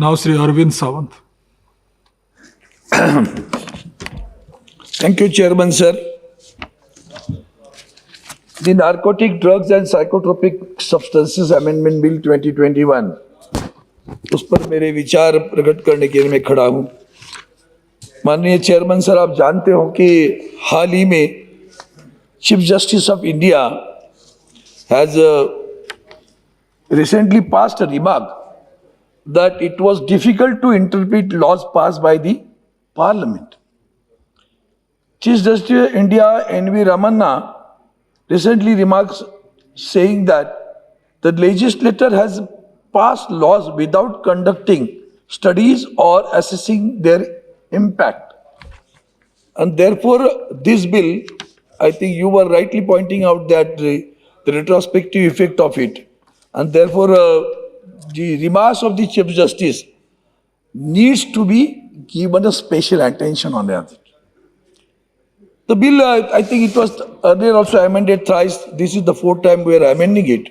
Now Sri Arvind Sawant. Thank you, Chairman, sir. The Narcotic Drugs and Psychotropic Substances Amendment Bill 2021, उस पर मेरे विचार प्रकट करने के लिए मैं खड़ा हूं। माननीय चेयरमैन सर, आप जानते हो कि हाल ही में chief justice of India has recently passed a remark that it was difficult to interpret laws passed by the Parliament. Chief Justice of India N.V. Ramanna recently remarks saying that the legislator has passed laws without conducting studies or assessing their impact. And therefore, this bill, I think you were rightly pointing out that the retrospective effect of it. And therefore, the remarks of the Chief Justice needs to be given a special attention on that. The bill, I think it was earlier also amended thrice. This is the fourth time we are amending it.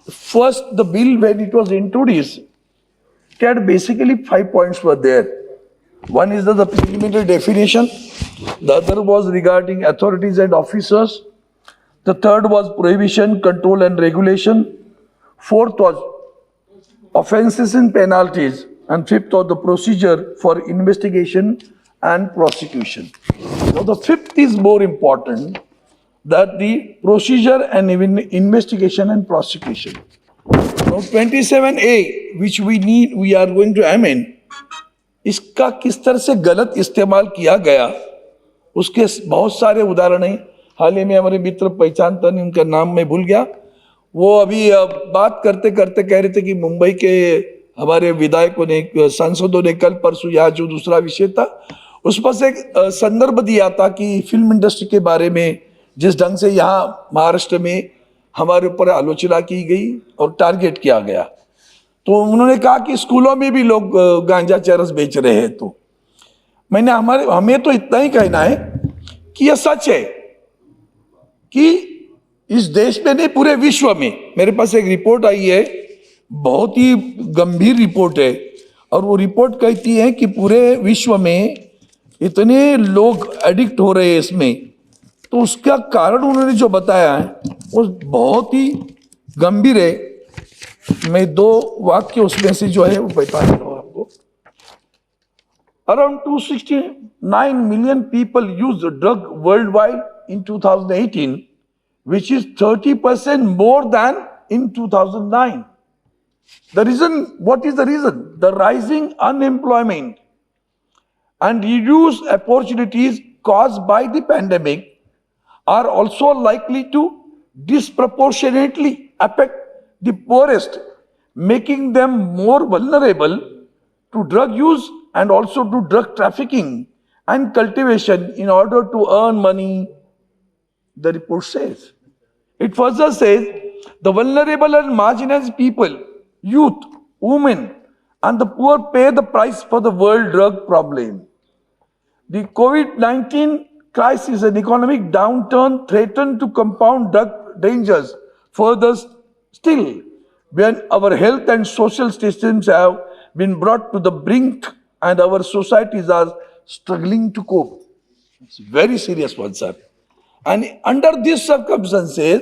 First, the bill, when it was introduced, it had basically 5 points were there. One is the preliminary definition. The other was regarding authorities and officers. The third was prohibition, control and regulation. Fourth was offenses and penalties. And fifth was the procedure for investigation and prosecution. Now the fifth is more important, that the procedure and even investigation and prosecution. Now 27A, which we are going to amend, इसका किस तरह से गलत इस्तेमाल किया गया, उसके बहुत सारे उदाहरण हैं। हाल ही में हमारे मित्र पहचानता नहीं, उनका नाम मैं भूल गया, वो अभी बात करते करते कह रहे थे कि मुंबई के हमारे विधायकों ने, सांसदों ने कल परसों यहाँ जो दूसरा विषय था उस पर से एक संदर्भ दिया था कि फिल्म इंडस्ट्री के बारे में जिस ढंग से यहाँ महाराष्ट्र में हमारे ऊपर आलोचना की गई और टारगेट किया गया, तो उन्होंने कहा कि स्कूलों में भी लोग गांजा चरस बेच रहे हैं। तो मैंने हमें तो इतना ही कहना है कि यह सच है कि इस देश में नहीं, पूरे विश्व में, मेरे पास एक रिपोर्ट आई है, बहुत ही गंभीर रिपोर्ट है, और वो रिपोर्ट कहती है कि पूरे विश्व में इतने लोग एडिक्ट हो रहे हैं इसमें, तो उसका कारण उन्होंने जो बताया है वो बहुत ही गंभीर है। मैं 2 वाक्य उसमें से जो है वो बता देता हूँ आपको। Around 269 million people used drug worldwide in 2018, which is 30% more than in 2009. The reason, what is the reason? The rising unemployment and reduced opportunities caused by the pandemic are also likely to disproportionately affect the poorest, making them more vulnerable to drug use and also to drug trafficking and cultivation in order to earn money, the report says. It further says the vulnerable and marginalized people, youth, women, and the poor pay the price for the world drug problem. The COVID-19 crisis and economic downturn threaten to compound drug dangers further still, when our health and social systems have been brought to the brink and our societies are struggling to cope. It's a very serious one, sir. And under these circumstances,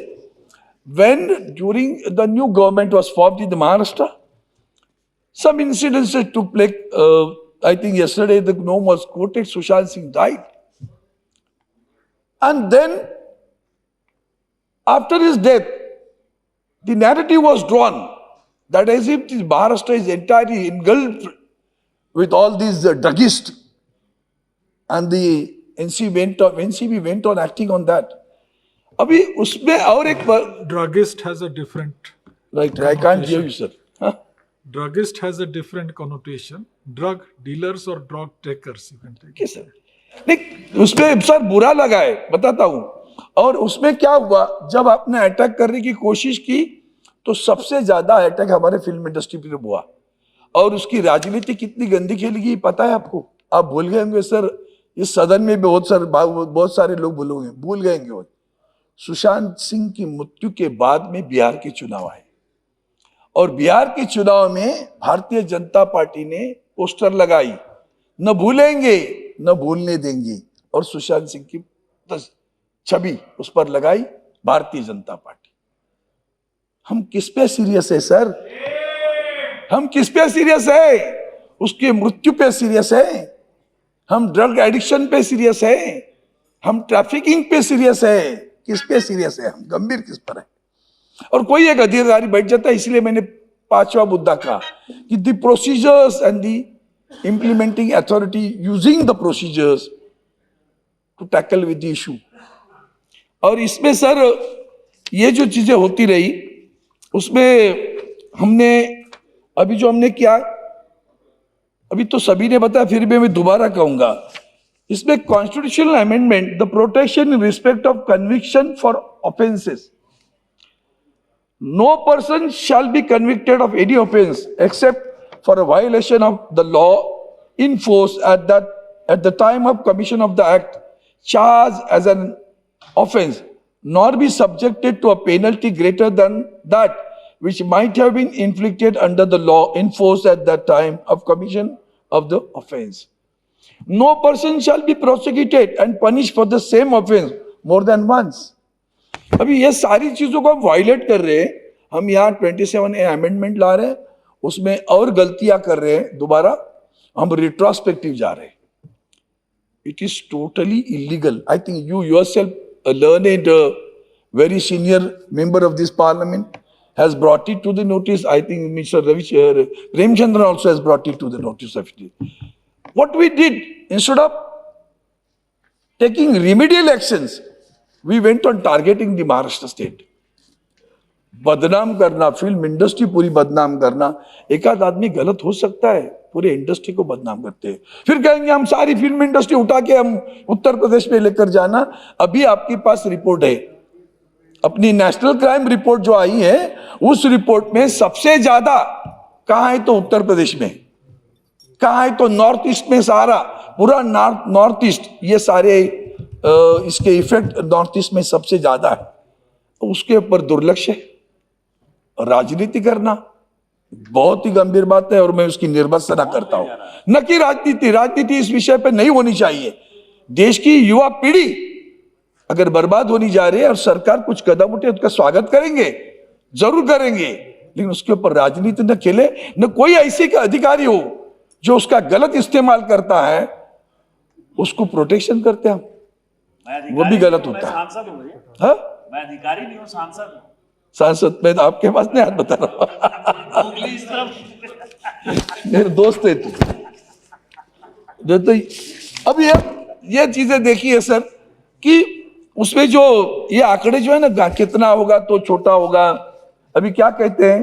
when during the new government was formed in the Maharashtra, some incidents took place. I think yesterday the name was quoted, Sushant Singh died. And then, after his death, the narrative was drawn that as if Maharashtra is entirely engulfed with all these druggists, and the NCB went on acting on that. अभी उसमें और एक Druggist has a different. Right, I can't hear you, sir. Druggist has a different connotation. Drug dealers or drug takers, you can take. Okay, sir. नहीं, उसमें sir बुरा लगा है, बताता हूँ। और उसमें क्या हुआ, जब आपने अटैक करने की कोशिश की तो सबसे ज्यादा अटैक हमारे फिल्म इंडस्ट्री पे हुआ, और उसकी राजनीति कितनी गंदी खेली गई पता है आपको? आप भूल गए होंगे सर, इस सदन में बहुत सारे लोग भूल गए होंगे। सुशांत सिंह की मृत्यु के बाद में बिहार के चुनाव आए और बिहार के चुनाव में भारतीय जनता पार्टी ने पोस्टर लगाई, न भूलेंगे न भूलने देंगे, और सुशांत सिंह की छवि उस पर लगाई भारतीय जनता पार्टी। हम किस पे सीरियस है सर? हम किस पे सीरियस है? उसकी मृत्यु पे सीरियस है? हम ड्रग एडिक्शन पे सीरियस है? हम ट्रैफिकिंग पे सीरियस है? किस पे सीरियस है? हम गंभीर किस पर है? और कोई एक अधिकारी बैठ जाता है। इसलिए मैंने 5वां मुद्दा कहा कि the procedures and the implementing authority using the procedures to tackle with the issue. और इसमें सर ये जो चीजें होती रही उसमें हमने अभी जो हमने किया, अभी तो सभी ने बताया, फिर भी मैं दोबारा कहूंगा, इसमें constitutional amendment, the protection in respect of conviction for offences. No person shall be convicted of any offense except for a violation of the law in force at the time of commission of the act charged as an offense, nor be subjected to a penalty greater than that which might have been inflicted under the law in force at that time of commission of the offense. No person shall be prosecuted and punished for the same offense more than once. अभी ये सारी चीजों को हम violet कर रहे हैं। हम यहाँ 27A अमेंडमेंट ला रहे हैं, उसमें और गलतियां कर रहे हैं, दोबारा हम रिट्रोस्पेक्टिव जा रहे हैं। It is totally illegal. I think you yourself learned very senior member of this parliament has brought it to the notice. I think Mr. Premchandran also has brought it to the notice of it. What we did, instead of taking remedial actions, we went on targeting the Maharashtra state. बदनाम करना, film industry पूरी बदनाम करना। एक आध आदमी गलत हो सकता है, पूरे इंडस्ट्री को बदनाम करते हैं, फिर कहेंगे हम सारी फिल्म इंडस्ट्री उठा के हम उत्तर प्रदेश में लेकर जाना। अभी आपके पास रिपोर्ट है, अपनी नेशनल क्राइम रिपोर्ट जो आई है, उस रिपोर्ट में सबसे ज्यादा कहां है तो उत्तर प्रदेश में, कहां है तो नॉर्थ ईस्ट में, सारा पूरा नॉर्थ ईस्ट, ये सारे इसके इफेक्ट नॉर्थ ईस्ट में सबसे ज्यादा है। उसके ऊपर दुर्लक्ष्य है। राजनीति करना बहुत ही गंभीर बात है और मैं उसकी निर्भत्सना करता हूं। न कि राजनीति इस विषय पर नहीं होनी चाहिए। देश की युवा पीढ़ी अगर बर्बाद होनी जा रही है और सरकार कुछ कदम उठे उसका स्वागत करेंगे, जरूर करेंगे, लेकिन उसके ऊपर राजनीति न खेले। न कोई ऐसे का अधिकारी हो जो उसका गलत इस्तेमाल करता है, उसको प्रोटेक्शन करते हैं, वो भी गलत होता है। हाँ? मैं अधिकारी नहीं हूँ, सांसद हूँ। सांसद में तो आपके पास नहीं, हाथ बता रहा हूं। मेरे दोस्त है तू। तो अब ये चीजें देखी है सर कि उसमें जो ये आंकड़े जो है ना, कितना होगा तो छोटा होगा। अभी क्या कहते हैं,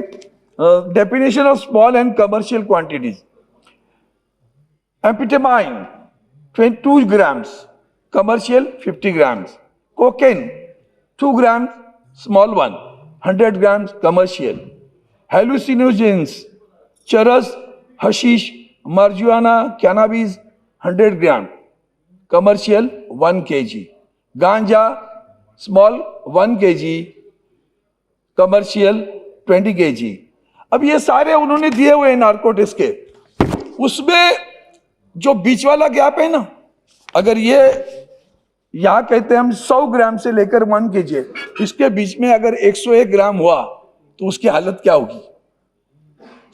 definition of small and commercial quantities, amphetamine 22 grams, commercial 50 grams, cocaine 2 grams, small one, 100 grams commercial, hallucinogens, charas, hashish, marijuana, cannabis 100 gram, commercial 1 kg, ganja small 1 kg, commercial 20 kg। अब ये सारे उन्होंने दिए हुए नार्कोटिक्स के, उसमें जो बीच वाला गैप है ना, अगर ये यहां कहते हैं हम 100 ग्राम से लेकर 1 kg, इसके बीच में अगर 101 ग्राम हुआ तो उसकी हालत क्या होगी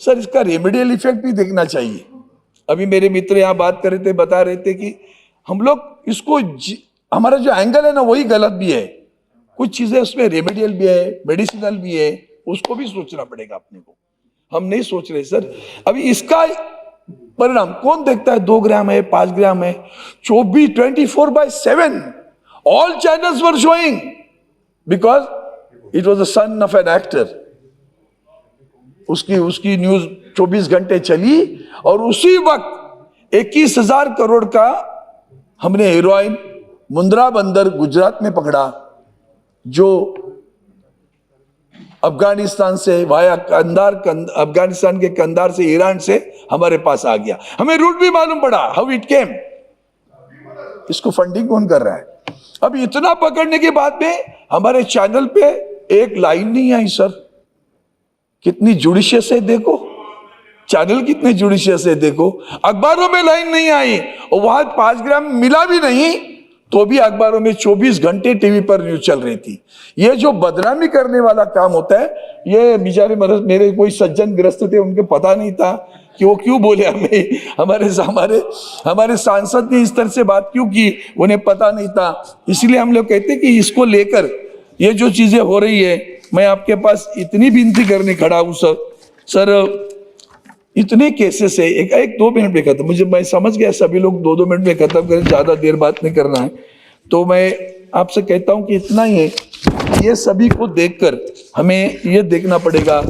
सर? इसका रेमेडियल इफेक्ट भी देखना चाहिए। अभी मेरे मित्र यहां बात कर रहे थे, बता रहे थे कि हम लोग इसको हमारा जो एंगल है ना वही गलत भी है। कुछ चीजें उसमें रेमेडियल भी है, मेडिसिनल भी है, उसको भी सोचना पड़ेगा अपने को। हम नहीं सोच रहे सर। अभी इसका परिणाम कौन देखता है? 2 ग्राम है, 5 ग्राम है, 24/7 all channels were showing because it was the son of an actor. उसकी न्यूज 24 घंटे चली और उसी वक्त 21,000 करोड़ का हमने हेरोइन मुंद्रा बंदर गुजरात में पकड़ा, जो अफगानिस्तान से वाया कंधार, अफगानिस्तान के कंधार से, ईरान से हमारे पास आ गया। हमें रूट भी मालूम पड़ा, हाउ इट केम। इसको फंडिंग कौन कर रहा है? अब इतना पकड़ने के बाद में हमारे चैनल पे एक लाइन नहीं आई सर। कितनी जुडिशियस है देखो, चैनल कितने जुडिशियस है देखो। अखबारों में लाइन नहीं आई और वहां 5 ग्राम मिला भी नहीं तो भी अखबारों में 24 घंटे टीवी पर न्यूज चल रही थी। ये जो बदनामी करने वाला काम होता है, ये बेचारे मेरे कोई सज्जन ग्रस्त थे, उनके पता नहीं था कि वो क्यों बोले हमें, हमारे सांसद ने इस तरह से बात क्यों की, उन्हें पता नहीं था। इसलिए हम लोग कहते हैं कि इसको लेकर ये जो चीजें हो रही है, मैं आपके पास इतनी विनती करने खड़ा हूं सर, इतने केसेस है, एक 2 मिनट में खत्म, मैं समझ गया सभी लोग 2-2 मिनट में खत्म करें, ज्यादा देर बात नहीं करना है। तो मैं आपसे कहता हूं कि इतना ही है, ये सभी को देखकर हमें ये देखना पड़ेगा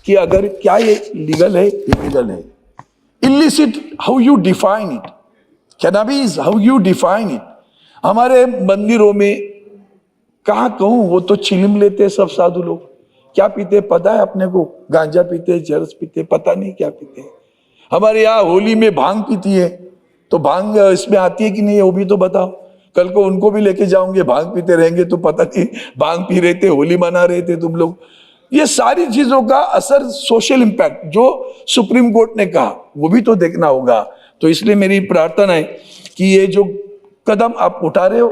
कि अगर क्या ये लीगल है, इलीगल है। Illicit, how you define it, cannabis, how you define it. हमारे मंदिरों में कहाँ कहूं, वो तो चिलम लेते सब साधु लोग, क्या पीते पता है अपने को, गांजा पीते, चरस पीते, पता नहीं क्या पीते। हमारे यहाँ होली में भांग पीती है, तो भांग इसमें आती है कि नहीं, वो भी तो बताओ। कल को उनको भी लेके जाओगे, भांग पीते रहेंगे तो पता नहीं भांग पी रहे थे, होली मना रहे थे तुम लोग। ये सारी चीजों का असर, सोशल इंपैक्ट जो सुप्रीम कोर्ट ने कहा, वो भी तो देखना होगा। तो इसलिए मेरी प्रार्थना है कि ये जो कदम आप उठा रहे हो,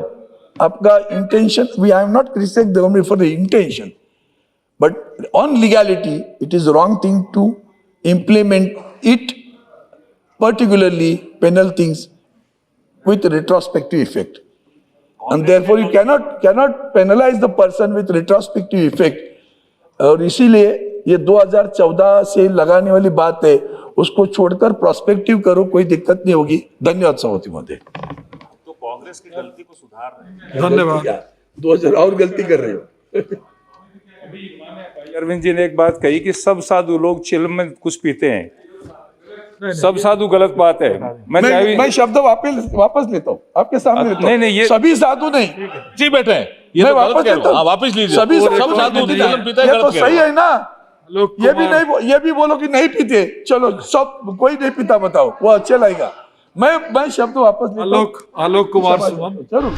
आपका intention, we I am not criticising the government for the intention, but on legality it is wrong thing to implement it, particularly penal things with retrospective effect, and therefore you cannot penalize the person with retrospective effect। और इसीलिए ये 2014 से लगाने वाली बात है, उसको छोड़कर प्रोस्पेक्टिव करो, कोई दिक्कत नहीं होगी। धन्यवाद सभापति महोदय। तो कांग्रेस की गलती को सुधार रहे हैं। धन्यवाद। 2000 और गलती कर रहे हो। अरविंद जी ने एक बात कही कि सब साधु लोग चिल में कुछ पीते हैं, सब साधु गलत बात है। मैं शब्द वापस लेता हूँ, आपके सामने लेता हूँ। नहीं, ये सभी साधु नहीं, जी बेटे, ये मैं तो गलत वापस कह रहे लेता हो। हूँ। वापस लीजिए, सभी सब साधु साधु नहीं, जलन पीते हैं, ये तो गलत कह रहे सही हो। है ना। लोग ये भी नहीं, ये भी बोलो कि नहीं पीते, चलो सब कोई नहीं पीता बताओ, वो अच्छा लगेगा। मैं शब्द वापस लेता हूँ। आलोक कुमार सुमन। जरूर।